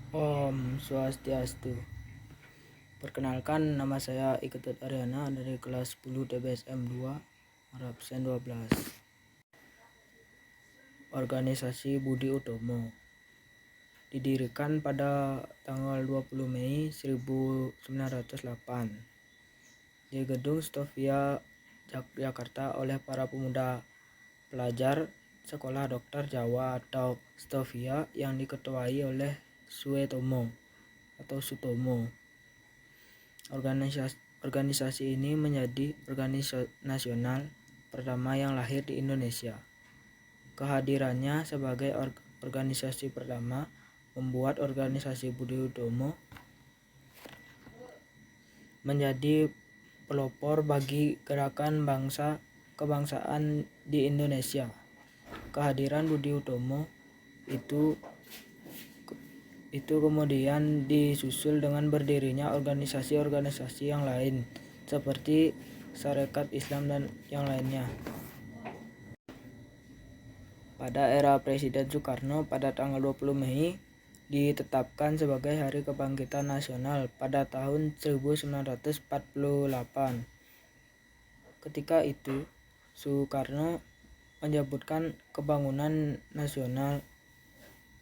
Om Swastiastu. Perkenalkan, nama saya Iketut Aryana dari kelas 10 TBSM 2, absen 12. Organisasi Budi Utomo didirikan pada tanggal 20 Mei 1908 di Gedung Stovia, Jakarta oleh para pemuda pelajar Sekolah Dokter Jawa atau Stovia yang diketuai oleh Suetomo. Organisasi ini menjadi organisasi nasional pertama yang lahir di Indonesia. Kehadirannya sebagai organisasi pertama membuat organisasi Budi Utomo menjadi pelopor bagi gerakan kebangsaan di Indonesia. Kehadiran Budi Utomo itu kemudian disusul dengan berdirinya organisasi-organisasi yang lain seperti Sarekat Islam dan yang lainnya. Pada era Presiden Soekarno, pada tanggal 20 Mei ditetapkan sebagai Hari Kebangkitan Nasional pada tahun 1948. Ketika itu, Soekarno menyebutkan kebangunan nasional.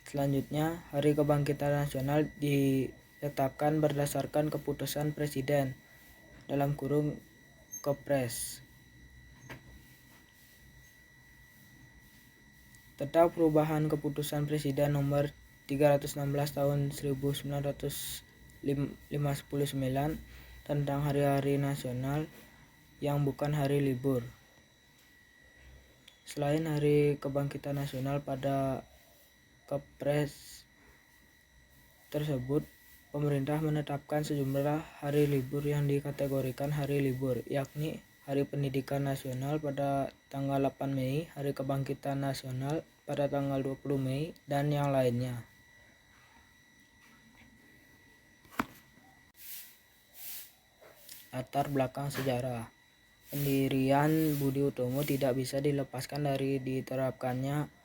Selanjutnya, Hari Kebangkitan Nasional ditetapkan berdasarkan keputusan Presiden (Kepres). Tentang perubahan Keputusan Presiden Nomor 316 Tahun 1959 tentang hari-hari nasional yang bukan hari libur. Selain Hari Kebangkitan Nasional pada Kepres tersebut, pemerintah menetapkan sejumlah hari libur yang dikategorikan hari libur, yakni Hari Pendidikan Nasional pada tanggal 8 Mei, Hari Kebangkitan Nasional pada tanggal 20 Mei, dan yang lainnya. Latar belakang sejarah. Pendirian Budi Utomo tidak bisa dilepaskan dari diterapkannya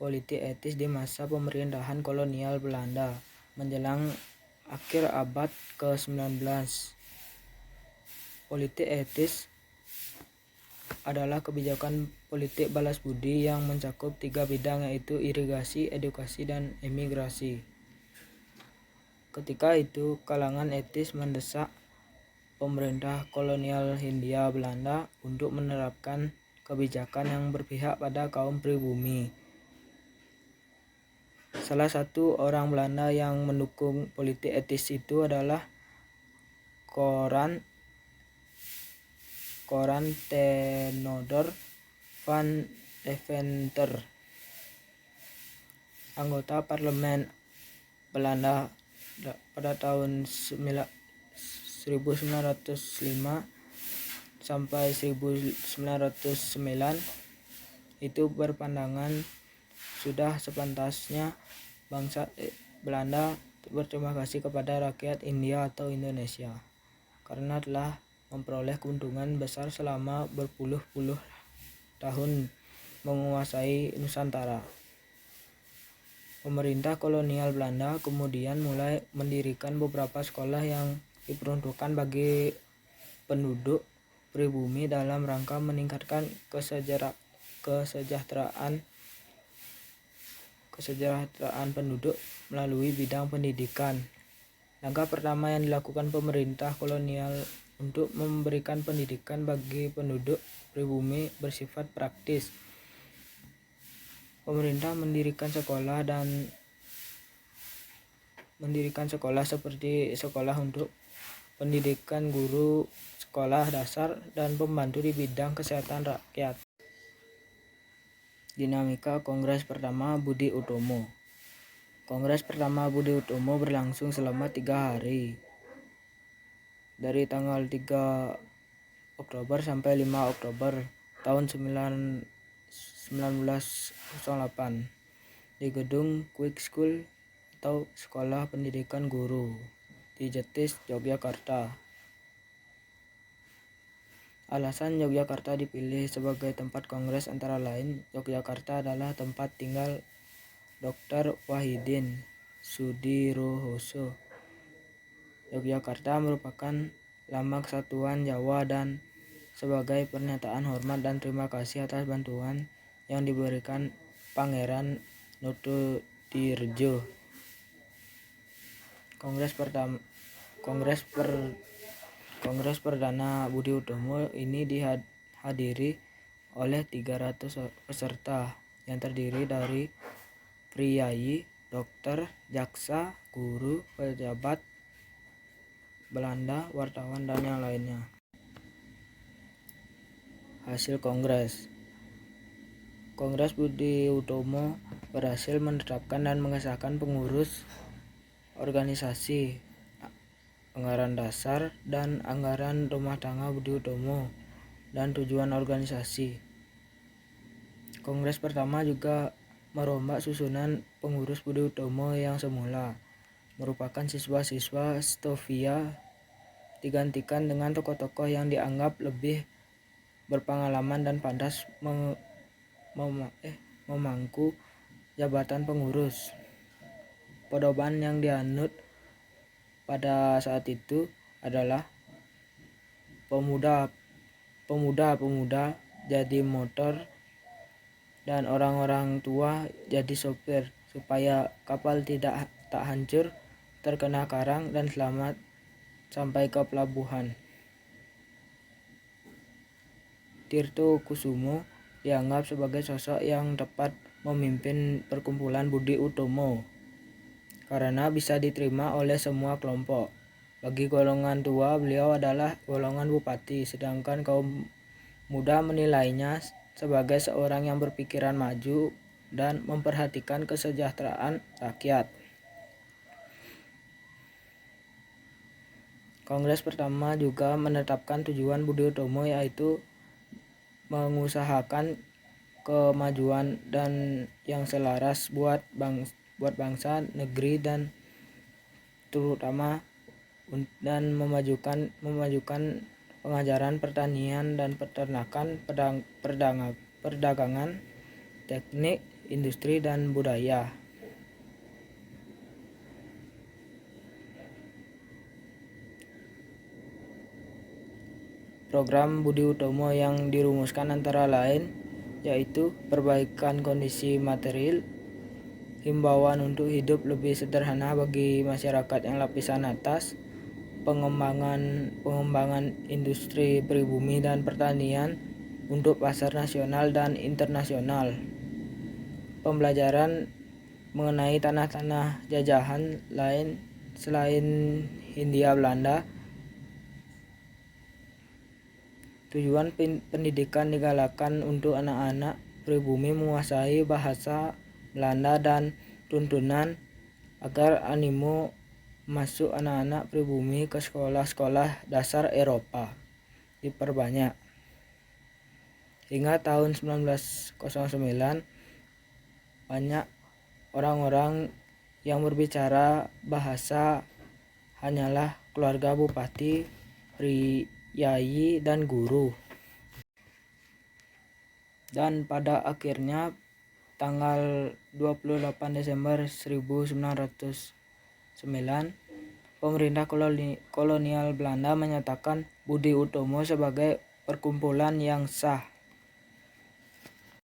politik etis di masa pemerintahan kolonial Belanda menjelang akhir abad ke-19. Politik etis adalah kebijakan politik balas budi yang mencakup 3 bidang, yaitu irigasi, edukasi, dan emigrasi. Ketika itu, kalangan etis mendesak pemerintah kolonial Hindia Belanda untuk menerapkan kebijakan yang berpihak pada kaum pribumi. Salah satu orang Belanda yang mendukung politik etis itu adalah Coran Tenodor van Deventer, anggota parlemen Belanda pada tahun 1905 sampai 1909. Itu berpandangan sudah sepantasnya bangsa Belanda berterima kasih kepada rakyat India atau Indonesia karena telah memperoleh keuntungan besar selama berpuluh-puluh tahun menguasai Nusantara. Pemerintah kolonial Belanda kemudian mulai mendirikan beberapa sekolah yang diperuntukkan bagi penduduk pribumi dalam rangka meningkatkan kesejahteraan penduduk melalui bidang pendidikan. Langkah pertama yang dilakukan pemerintah kolonial untuk memberikan pendidikan bagi penduduk pribumi bersifat praktis. Pemerintah mendirikan sekolah seperti sekolah untuk pendidikan guru, sekolah dasar, dan pembantu di bidang kesehatan rakyat. Dinamika Kongres Pertama Budi Utomo. Kongres pertama Budi Utomo berlangsung selama 3 hari, dari tanggal 3 Oktober sampai 5 Oktober tahun 1908 di Gedung Quick School atau Sekolah Pendidikan Guru di Jetis, Yogyakarta. Alasan Yogyakarta dipilih sebagai tempat kongres antara lain, Yogyakarta adalah tempat tinggal Dr. Wahidin, Sudirohoso. Yogyakarta merupakan lambang kesatuan Jawa dan sebagai pernyataan hormat dan terima kasih atas bantuan yang diberikan Pangeran Notodirjo. Kongres Perdana Budi Utomo ini dihadiri oleh 300 peserta yang terdiri dari priyayi, dokter, jaksa, guru, pejabat Belanda, wartawan, dan yang lainnya. Hasil Kongres Budi Utomo berhasil menetapkan dan mengesahkan pengurus organisasi, anggaran dasar, dan anggaran rumah tangga Budi Utomo, dan tujuan organisasi. Kongres pertama juga merombak susunan pengurus Budi Utomo yang semula merupakan siswa-siswa Stovia digantikan dengan tokoh-tokoh yang dianggap lebih berpengalaman dan pantas memangku jabatan pengurus. Pedoman yang dianut pada saat itu adalah pemuda jadi motor dan orang-orang tua jadi sopir, supaya kapal tak hancur terkena karang dan selamat sampai ke pelabuhan. Tirto Kusumo dianggap sebagai sosok yang tepat memimpin perkumpulan Budi Utomo karena bisa diterima oleh semua kelompok. Bagi golongan tua, beliau adalah golongan bupati, sedangkan kaum muda menilainya sebagai seorang yang berpikiran maju dan memperhatikan kesejahteraan rakyat. Kongres pertama juga menetapkan tujuan Budi Utomo, yaitu mengusahakan kemajuan dan yang selaras buat bangsa, negeri, dan terutama dan memajukan pengajaran pertanian dan peternakan, perdagangan, teknik, industri, dan budaya. Program Budi Utomo yang dirumuskan antara lain yaitu perbaikan kondisi material, himbauan untuk hidup lebih sederhana bagi masyarakat yang lapisan atas, pengembangan industri pribumi dan pertanian untuk pasar nasional dan internasional, pembelajaran mengenai tanah-tanah jajahan lain selain Hindia Belanda. Tujuan pendidikan digalakkan untuk anak-anak pribumi menguasai bahasa Belanda dan tuntunan agar animo masuk anak-anak pribumi ke sekolah-sekolah dasar Eropa diperbanyak. Hingga tahun 1909, banyak orang-orang yang berbicara bahasa hanyalah keluarga bupati, priyayi, dan guru. Dan pada akhirnya tanggal 28 Desember 1909, pemerintah kolonial Belanda menyatakan Budi Utomo sebagai perkumpulan yang sah.